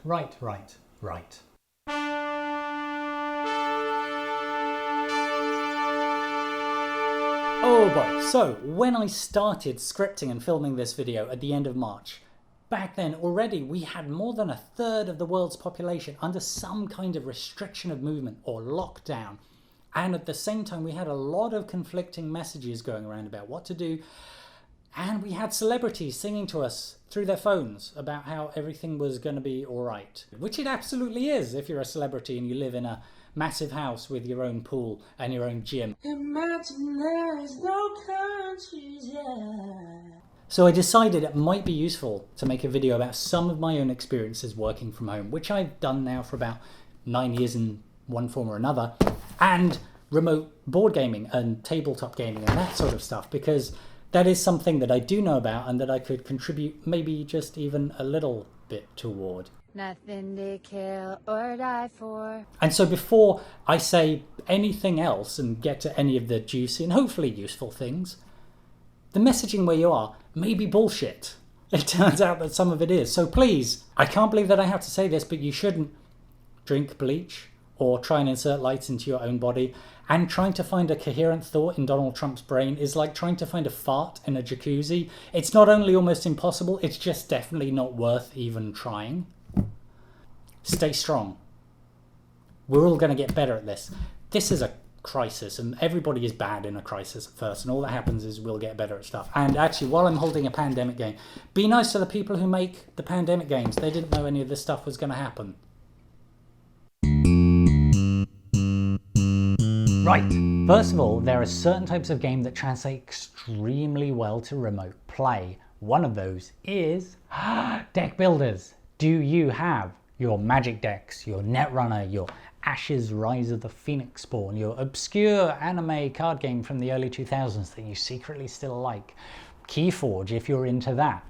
Oh boy, so when I started scripting and filming this video at the end of March, back then already we had more than a third of the world's population under some kind of restriction of movement or lockdown. And at the same time we had a lot of conflicting messages going around about what to do. And we had celebrities singing to us through their phones about how everything was going to be all right. Which it absolutely is if you're a celebrity and you live in a massive house with your own pool and your own gym. Imagine there's no countries, yeah. So I decided it might be useful to make a video about some of my own experiences working from home, which I've done now for about 9 years in one form or another, and remote board gaming and tabletop gaming and that sort of stuff, because that is something that I do know about and that I could contribute maybe just even a little bit toward. Nothing to kill or die for. And so before I say anything else and get to any of the juicy and hopefully useful things, the messaging where you are may be bullshit. It turns out that some of it is. So please, I can't believe that I have to say this, but you shouldn't drink bleach or try and insert lights into your own body. And trying to find a coherent thought in Donald Trump's brain is like trying to find a fart in a jacuzzi. It's not only almost impossible, it's just definitely not worth even trying. Stay strong. We're all going to get better at this. This is a crisis and everybody is bad in a crisis at first, and all that happens is we'll get better at stuff. And actually, while I'm holding a pandemic game, be nice to the people who make the pandemic games. They didn't know any of this stuff was going to happen. Right, first of all, there are certain types of game that translate extremely well to remote play. One of those is deck builders. Do you have your Magic decks, your Netrunner, your Ashes Rise of the Phoenix Spawn, your obscure anime card game from the early 2000s that you secretly still like, Keyforge if you're into that?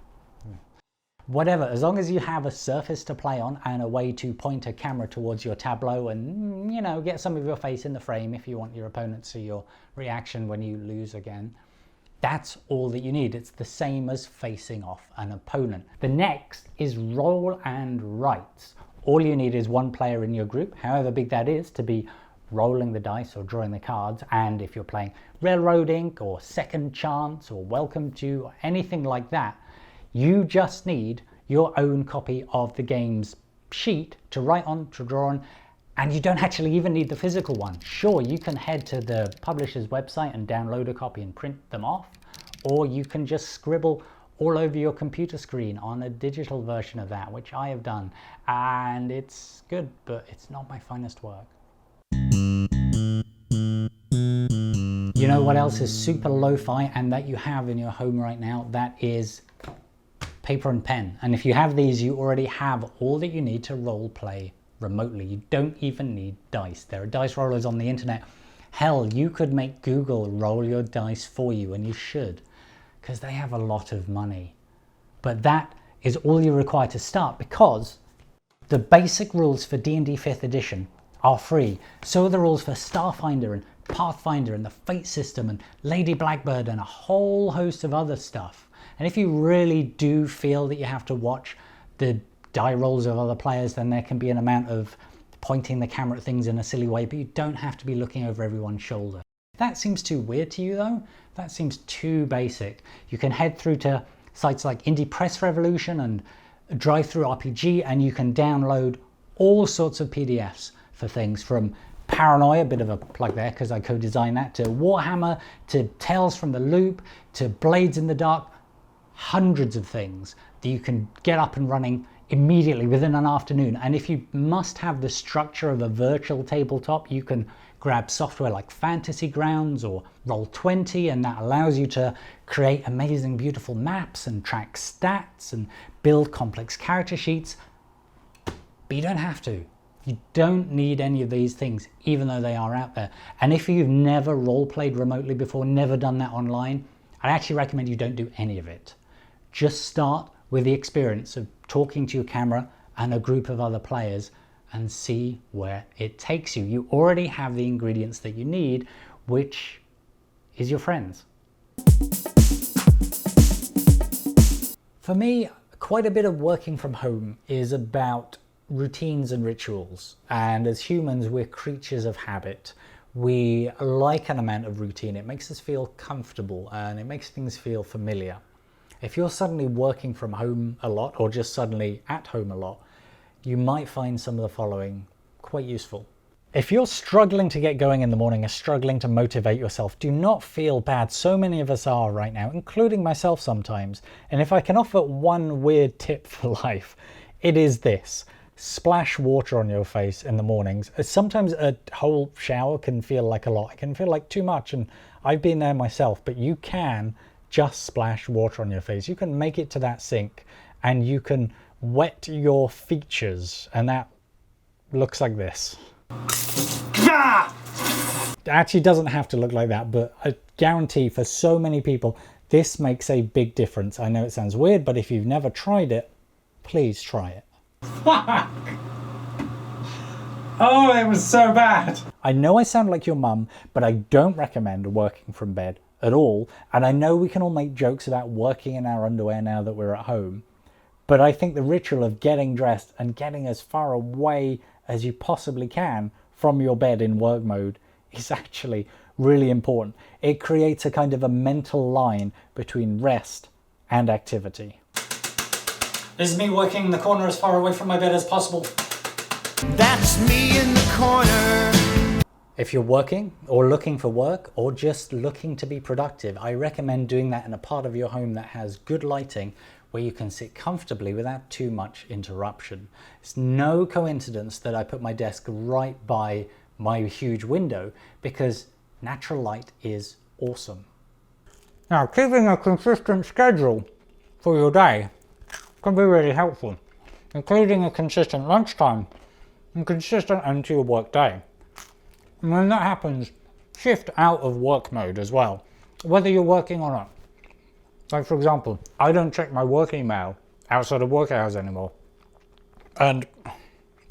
Whatever, as long as you have a surface to play on and a way to point a camera towards your tableau and, you know, get some of your face in the frame if you want your opponent to see your reaction when you lose again. That's all that you need. It's the same as facing off an opponent. The next is roll and writes. All you need is one player in your group, however big that is, to be rolling the dice or drawing the cards. And if you're playing Railroad Inc. or Second Chance or Welcome to or anything like that, you just need your own copy of the game's sheet to write on, to draw on, and you don't actually even need the physical one. Sure, you can head to the publisher's website and download a copy and print them off, or you can just scribble all over your computer screen on a digital version of that, which I have done, and it's good, but it's not my finest work. You know what else is super lo-fi and that you have in your home right now? That is paper and pen. And if you have these, you already have all that you need to role play remotely. You don't even need dice. There are dice rollers on the internet. Hell, you could make Google roll your dice for you, and you should, because they have a lot of money. But that is all you require to start, because the basic rules for D&D 5th edition are free. So are the rules for Starfinder and Pathfinder and the Fate system and Lady Blackbird and a whole host of other stuff. And if you really do feel that you have to watch the die rolls of other players, then there can be an amount of pointing the camera at things in a silly way, but you don't have to be looking over everyone's shoulder. If that seems too weird to you though, that seems too basic, you can head through to sites like Indie Press Revolution and Drive-Thru RPG, and you can download all sorts of PDFs for things from Paranoia, a bit of a plug there because I co-designed that, to Warhammer, to Tales from the Loop, to Blades in the Dark. Hundreds of things that you can get up and running immediately within an afternoon. And if you must have the structure of a virtual tabletop, you can grab software like Fantasy Grounds or Roll20, and that allows you to create amazing, beautiful maps and track stats and build complex character sheets. But you don't have to. You don't need any of these things, even though they are out there. And if you've never role-played remotely before, never done that online, I'd actually recommend you don't do any of it. Just start with the experience of talking to your camera and a group of other players and see where it takes you. You already have the ingredients that you need, which is your friends. For me, quite a bit of working from home is about routines and rituals, and as humans we're creatures of habit. We like an amount of routine. It makes us feel comfortable and it makes things feel familiar. If you're suddenly working from home a lot, or just suddenly at home a lot, you might find some of the following quite useful. If you're struggling to get going in the morning, or struggling to motivate yourself, do not feel bad. So many of us are right now, including myself sometimes. And if I can offer one weird tip for life, it is this: splash water on your face in the mornings. Sometimes a whole shower can feel like a lot. It can feel like too much, and I've been there myself, but you can just splash water on your face. You can make it to that sink and you can wet your features, and that looks like this. It actually doesn't have to look like that, but I guarantee for so many people this makes a big difference. I know it sounds weird, but if you've never tried it, please try it. Oh, it was so bad. I know I sound like your mum, but I don't recommend working from bed at all. And I know we can all make jokes about working in our underwear now that we're at home, but I think the ritual of getting dressed and getting as far away as you possibly can from your bed in work mode is actually really important. It creates a kind of a mental line between rest and activity. This is me working in the corner as far away from my bed as possible. That's me in the corner. If you're working or looking for work or just looking to be productive, I recommend doing that in a part of your home that has good lighting, where you can sit comfortably without too much interruption. It's no coincidence that I put my desk right by my huge window, because natural light is awesome. Now, keeping a consistent schedule for your day can be really helpful, including a consistent lunchtime and consistent end to your work day. And when that happens, shift out of work mode as well, whether you're working or not. Like, for example, I don't check my work email outside of work hours anymore, and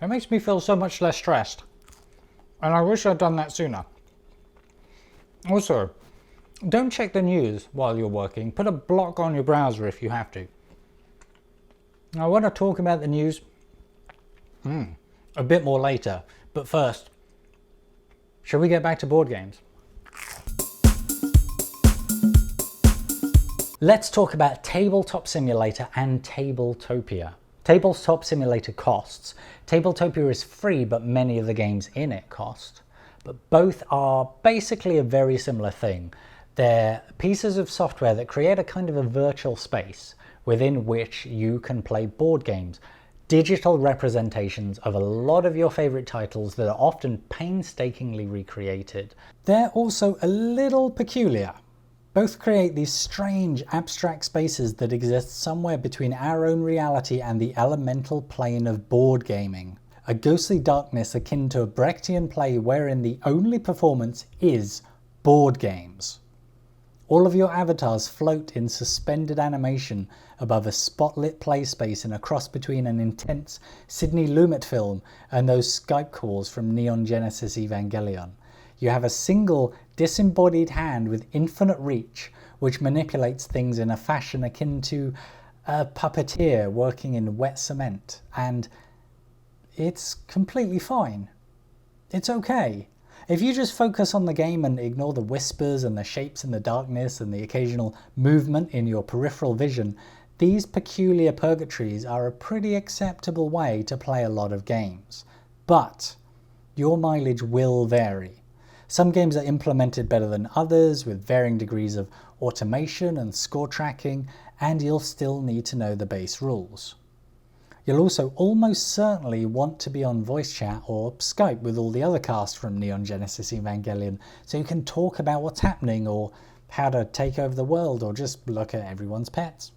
it makes me feel so much less stressed, and I wish I'd done that sooner. Also, don't check the news while you're working. Put a block on your browser if you have to. I want to talk about the news a bit more later, but first, shall we get back to board games? Let's talk about Tabletop Simulator and Tabletopia. Tabletop Simulator costs. Tabletopia is free, but many of the games in it cost. But both are basically a very similar thing. They're pieces of software that create a kind of a virtual space within which you can play board games. Digital representations of a lot of your favorite titles that are often painstakingly recreated. They're also a little peculiar. Both create these strange abstract spaces that exist somewhere between our own reality and the elemental plane of board gaming. A ghostly darkness akin to a Brechtian play wherein the only performance is board games. All of your avatars float in suspended animation above a spotlit play space in a cross between an intense Sidney Lumet film and those Skype calls from Neon Genesis Evangelion. You have a single disembodied hand with infinite reach, which manipulates things in a fashion akin to a puppeteer working in wet cement, and it's completely fine. It's okay. If you just focus on the game and ignore the whispers and the shapes in the darkness and the occasional movement in your peripheral vision, these peculiar purgatories are a pretty acceptable way to play a lot of games. But your mileage will vary. Some games are implemented better than others, with varying degrees of automation and score tracking, and you'll still need to know the base rules. You'll also almost certainly want to be on voice chat or Skype with all the other cast from Neon Genesis Evangelion, so you can talk about what's happening or how to take over the world or just look at everyone's pets.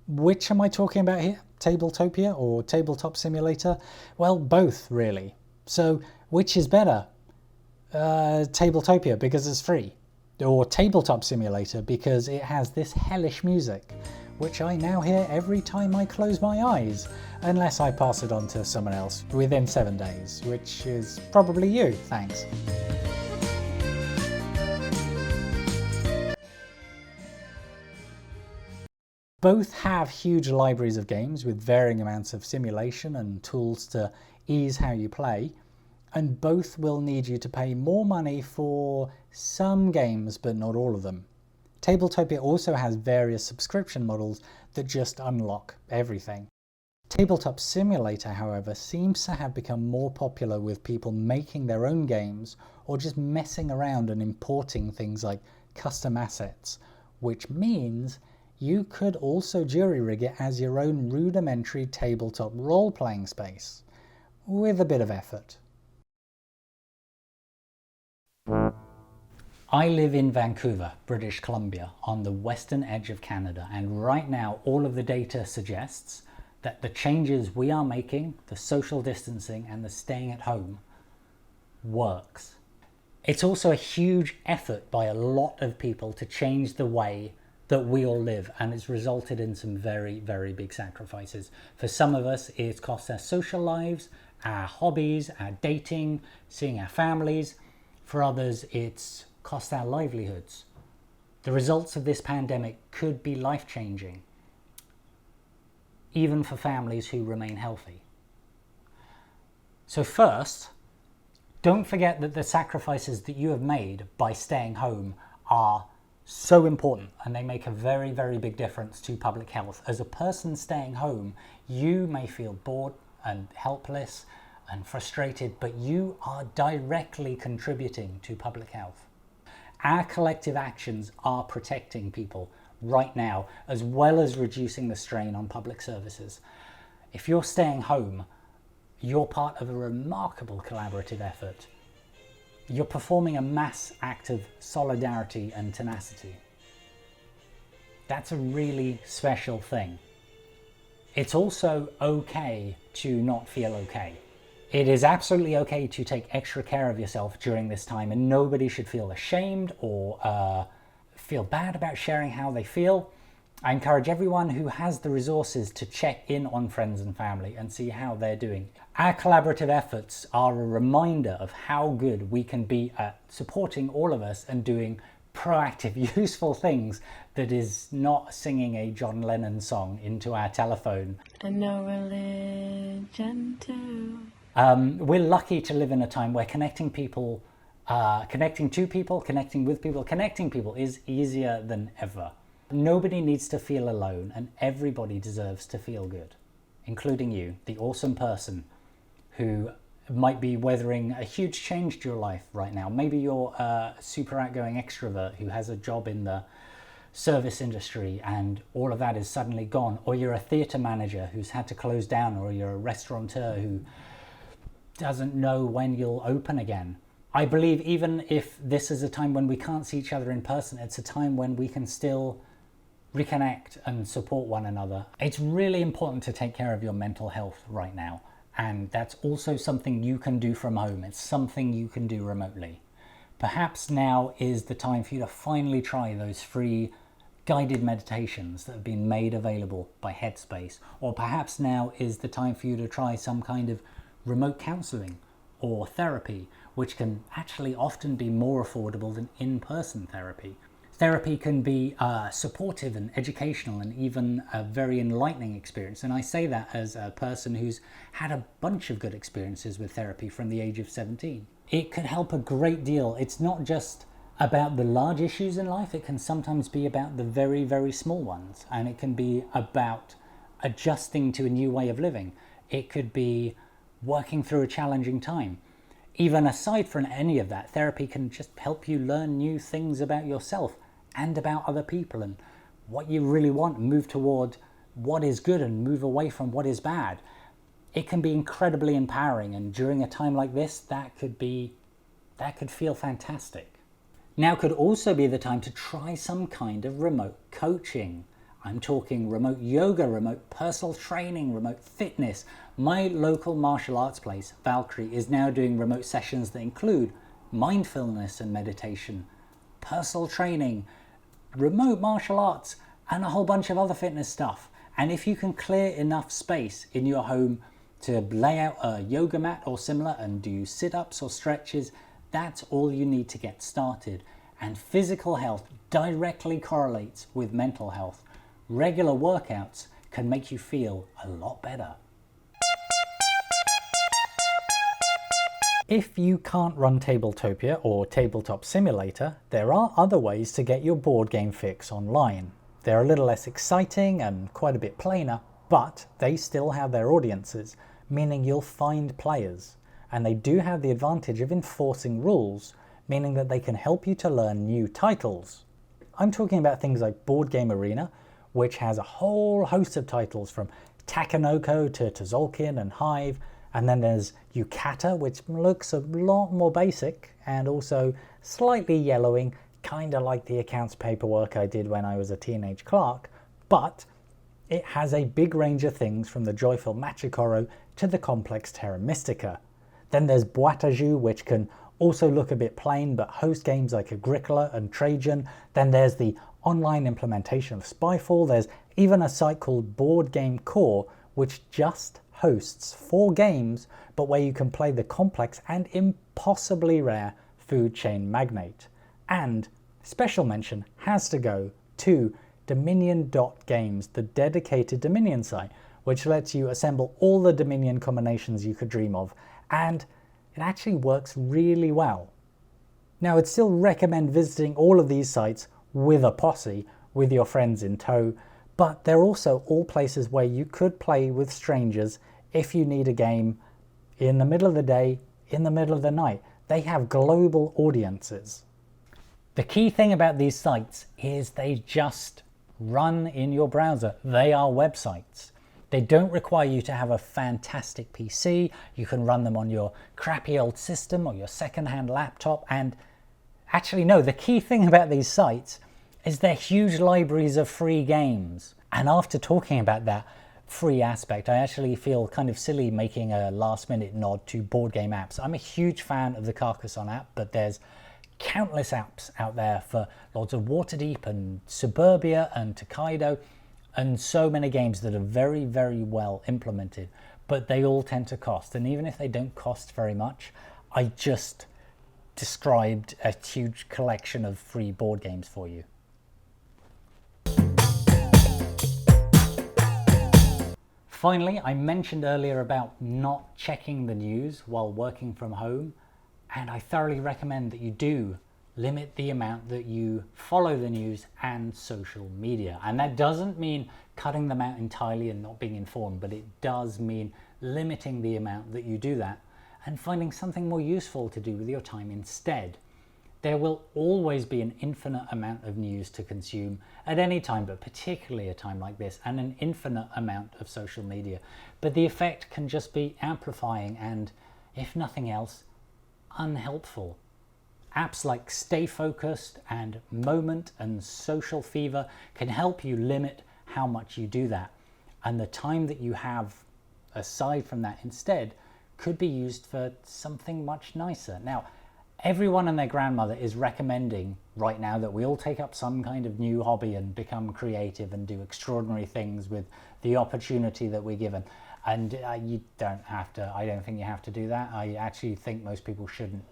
Which am I talking about here? Tabletopia or Tabletop Simulator? Well, both really. So which is better? Tabletopia because it's free, or Tabletop Simulator because it has this hellish music, which I now hear every time I close my eyes, unless I pass it on to someone else within 7 days, which is probably you, thanks. Both have huge libraries of games with varying amounts of simulation and tools to ease how you play, and both will need you to pay more money for some games, but not all of them. Tabletopia also has various subscription models that just unlock everything. Tabletop Simulator, however, seems to have become more popular with people making their own games or just messing around and importing things like custom assets, which means you could also jury-rig it as your own rudimentary tabletop role-playing space, with a bit of effort. I live in Vancouver, British Columbia, on the western edge of Canada, and right now all of the data suggests that the changes we are making, the social distancing and the staying at home, works. It's also a huge effort by a lot of people to change the way that we all live, and it's resulted in some very, very big sacrifices. For some of us, it's cost our social lives, our hobbies, our dating, seeing our families. For others, it's cost our livelihoods. The results of this pandemic could be life-changing, even for families who remain healthy. So first, don't forget that the sacrifices that you have made by staying home are so important, and they make a very, very big difference to public health. As a person staying home, you may feel bored and helpless and frustrated, but you are directly contributing to public health. Our collective actions are protecting people right now, as well as reducing the strain on public services. If you're staying home, you're part of a remarkable collaborative effort. You're performing a mass act of solidarity and tenacity. That's a really special thing. It's also okay to not feel okay. It is absolutely okay to take extra care of yourself during this time, and nobody should feel ashamed or feel bad about sharing how they feel. I encourage everyone who has the resources to check in on friends and family and see how they're doing. Our collaborative efforts are a reminder of how good we can be at supporting all of us and doing proactive, useful things that is not singing a John Lennon song into our telephone. And no religion too. We're lucky to live in a time where connecting to people, connecting with people, connecting people is easier than ever. Nobody needs to feel alone, and everybody deserves to feel good, including you, the awesome person who might be weathering a huge change to your life right now. Maybe you're a super outgoing extrovert who has a job in the service industry and all of that is suddenly gone, or you're a theatre manager who's had to close down, or you're a restaurateur who doesn't know when you'll open again. I believe even if this is a time when we can't see each other in person, it's a time when we can still reconnect and support one another. It's really important to take care of your mental health right now, and that's also something you can do from home. It's something you can do remotely. Perhaps now is the time for you to finally try those free guided meditations that have been made available by Headspace, or perhaps now is the time for you to try some kind of remote counseling or therapy, which can actually often be more affordable than in-person therapy. Therapy can be supportive and educational and even a very enlightening experience. And I say that as a person who's had a bunch of good experiences with therapy from the age of 17. It can help a great deal. It's not just about the large issues in life. It can sometimes be about the very, very small ones. And it can be about adjusting to a new way of living. It could be working through a challenging time. Even aside from any of that, therapy can just help you learn new things about yourself and about other people and what you really want, and move toward what is good and move away from what is bad. It can be incredibly empowering, and during a time like this, that could feel fantastic. Now could also be the time to try some kind of remote coaching. I'm talking remote yoga, remote personal training, remote fitness. My local martial arts place, Valkyrie, is now doing remote sessions that include mindfulness and meditation, personal training, remote martial arts, and a whole bunch of other fitness stuff. And if you can clear enough space in your home to lay out a yoga mat or similar and do sit-ups or stretches, that's all you need to get started. And physical health directly correlates with mental health. regular workouts can make you feel a lot better. If you can't run Tabletopia or Tabletop Simulator, there are other ways to get your board game fix online. They're a little less exciting and quite a bit plainer, but they still have their audiences, meaning you'll find players. And they do have the advantage of enforcing rules, meaning that they can help you to learn new titles. I'm talking about things like Board Game Arena, which has a whole host of titles from Takenoko to Tzolk'in and Hive, and then there's Yukata, which looks a lot more basic and also slightly yellowing, kind of like the accounts paperwork I did when I was a teenage clerk, but it has a big range of things from the joyful Machikoro to the complex Terra Mystica. Then there's Boitaju, which can also look a bit plain but host games like Agricola and Trajan. Then there's the online implementation of Spyfall. There's even a site called Board Game Core, which just hosts 4 games, but where you can play the complex and impossibly rare Food Chain Magnate. And special mention has to go to Dominion.games, the dedicated Dominion site, which lets you assemble all the Dominion combinations you could dream of, and it actually works really well. Now, I'd still recommend visiting all of these sites with a posse, with your friends in tow, but they're also all places where you could play with strangers if you need a game in the middle of the day, in the middle of the night. They have global audiences. The key thing about these sites is they just run in your browser. They are websites. They don't require you to have a fantastic PC. You can run them on your crappy old system or your second-hand laptop. And actually, no, the key thing about these sites is they're huge libraries of free games. And after talking about that free aspect, I actually feel kind of silly making a last-minute nod to board game apps. I'm a huge fan of the Carcassonne app, but there's countless apps out there for Lords of Waterdeep and Suburbia and Tokaido, and so many games that are very, very well implemented, but they all tend to cost. And even if they don't cost very much, I just described a huge collection of free board games for you. Finally, I mentioned earlier about not checking the news while working from home, and I thoroughly recommend that you do limit the amount that you follow the news and social media. And that doesn't mean cutting them out entirely and not being informed, but it does mean limiting the amount that you do that and finding something more useful to do with your time instead. There will always be an infinite amount of news to consume at any time, but particularly a time like this, and an infinite amount of social media. But the effect can just be amplifying and, if nothing else, unhelpful. Apps like Stay Focused and Moment and Social Fever can help you limit how much you do that. And the time that you have aside from that instead could be used for something much nicer. Now, everyone and their grandmother is recommending right now that we all take up some kind of new hobby and become creative and do extraordinary things with the opportunity that we're given. And you don't have to, I don't think you have to do that. I actually think most people shouldn't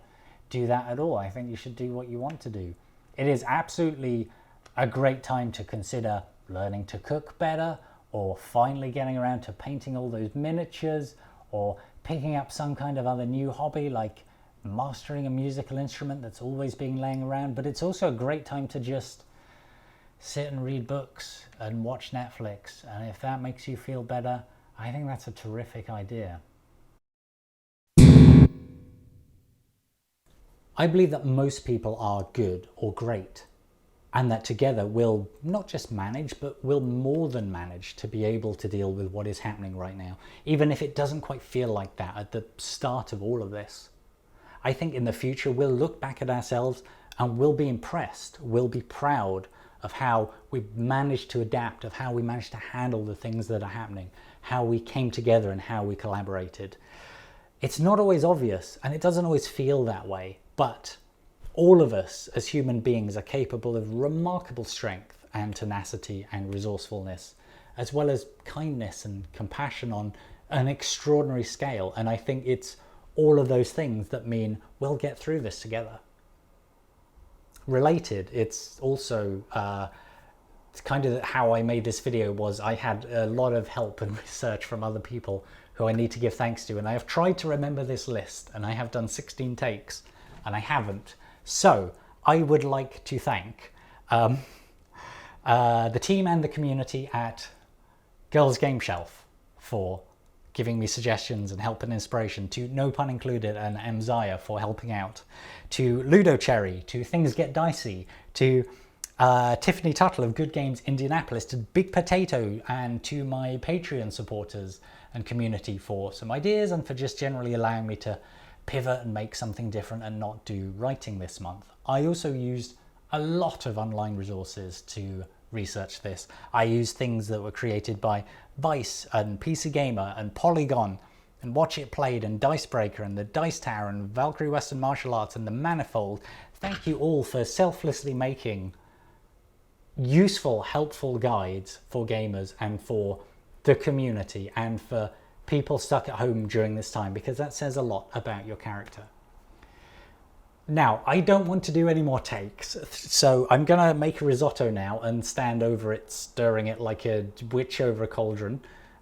do that at all. I think you should do what you want to do. It is absolutely a great time to consider learning to cook better, or finally getting around to painting all those miniatures, or picking up some kind of other new hobby like mastering a musical instrument that's always been laying around. But it's also a great time to just sit and read books and watch Netflix, and if that makes you feel better, I think that's a terrific idea. I believe that most people are good or great, and that together we'll not just manage, but we'll more than manage to be able to deal with what is happening right now, even if it doesn't quite feel like that at the start of all of this. I think in the future we'll look back at ourselves and we'll be impressed, we'll be proud of how we managed to adapt, of how we managed to handle the things that are happening, how we came together and how we collaborated. It's not always obvious and it doesn't always feel that way, but all of us as human beings are capable of remarkable strength and tenacity and resourcefulness, as well as kindness and compassion on an extraordinary scale. And I think it's all of those things that mean we'll get through this together. Related, it's also it's kind of how I made this video. Was I had a lot of help and research from other people who I need to give thanks to, and I have tried to remember this list, and I have done 16 takes and I haven't. So I would like to thank the team and the community at Girls Game Shelf for giving me suggestions and help and inspiration, to No Pun Included and Mzaya for helping out, to Ludo Cherry, to Things Get Dicey, to Tiffany Tuttle of Good Games Indianapolis, to Big Potato, and to my Patreon supporters and community for some ideas and for just generally allowing me to pivot and make something different and not do writing this month. I also used a lot of online resources to research this. I used things that were created by Vice and PC Gamer and Polygon and Watch It Played and Dicebreaker and the Dice Tower and Valkyrie Western Martial Arts and the Manifold. Thank you all for selflessly making useful, helpful guides for gamers and for the community and for people stuck at home during this time, because that says a lot about your character. Now, I don't want to do any more takes, so I'm gonna make a risotto now and stand over it, stirring it like a witch over a cauldron,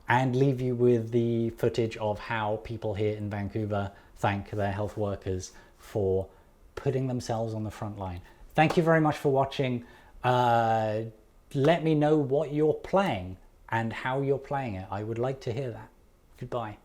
and leave you with the footage of how people here in Vancouver thank their health workers for putting themselves on the front line. Thank you very much for watching. Let me know what you're playing and how you're playing it. I would like to hear that. Goodbye.